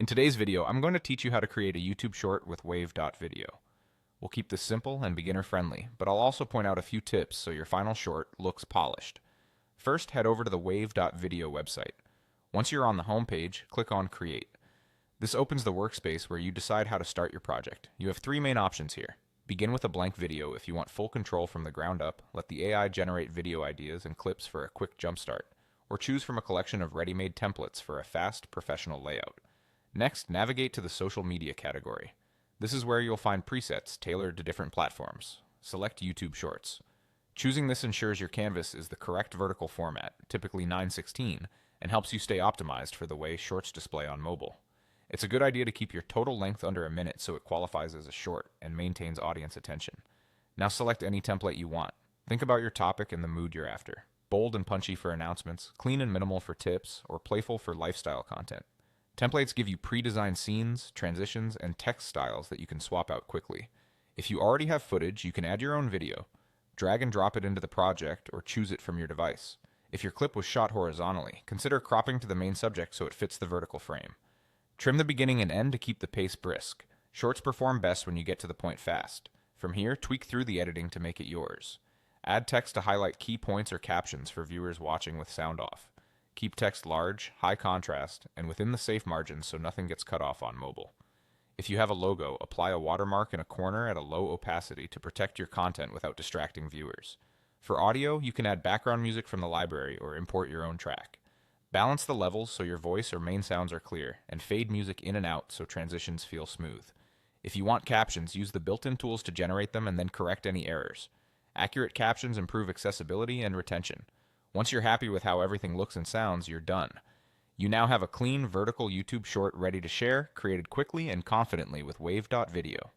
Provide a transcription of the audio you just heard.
In today's video, I'm going to teach you how to create a YouTube short with Wave.video. We'll keep this simple and beginner-friendly, but I'll also point out a few tips so your final short looks polished. First, head over to the Wave.video website. Once you're on the home page, click on Create. This opens the workspace where you decide how to start your project. You have three main options here. Begin with a blank video if you want full control from the ground up, let the AI generate video ideas and clips for a quick jumpstart, or choose from a collection of ready-made templates for a fast, professional layout. Next, navigate to the social media category. This is where you'll find presets tailored to different platforms. Select YouTube Shorts. Choosing this ensures your canvas is the correct vertical format, typically 9:16, and helps you stay optimized for the way shorts display on mobile. It's a good idea to keep your total length under a minute so it qualifies as a short and maintains audience attention. Now select any template you want. Think about your topic and the mood you're after. Bold and punchy for announcements, clean and minimal for tips, or playful for lifestyle content. Templates give you pre-designed scenes, transitions, and text styles that you can swap out quickly. If you already have footage, you can add your own video. Drag and drop it into the project or choose it from your device. If your clip was shot horizontally, consider cropping to the main subject so it fits the vertical frame. Trim the beginning and end to keep the pace brisk. Shorts perform best when you get to the point fast. From here, tweak through the editing to make it yours. Add text to highlight key points or captions for viewers watching with sound off. Keep text large, high contrast, and within the safe margins so nothing gets cut off on mobile. If you have a logo, apply a watermark in a corner at a low opacity to protect your content without distracting viewers. For audio, you can add background music from the library or import your own track. Balance the levels so your voice or main sounds are clear, and fade music in and out so transitions feel smooth. If you want captions, use the built-in tools to generate them and then correct any errors. Accurate captions improve accessibility and retention. Once you're happy with how everything looks and sounds, you're done. You now have a clean, vertical YouTube short ready to share, created quickly and confidently with Wave.video.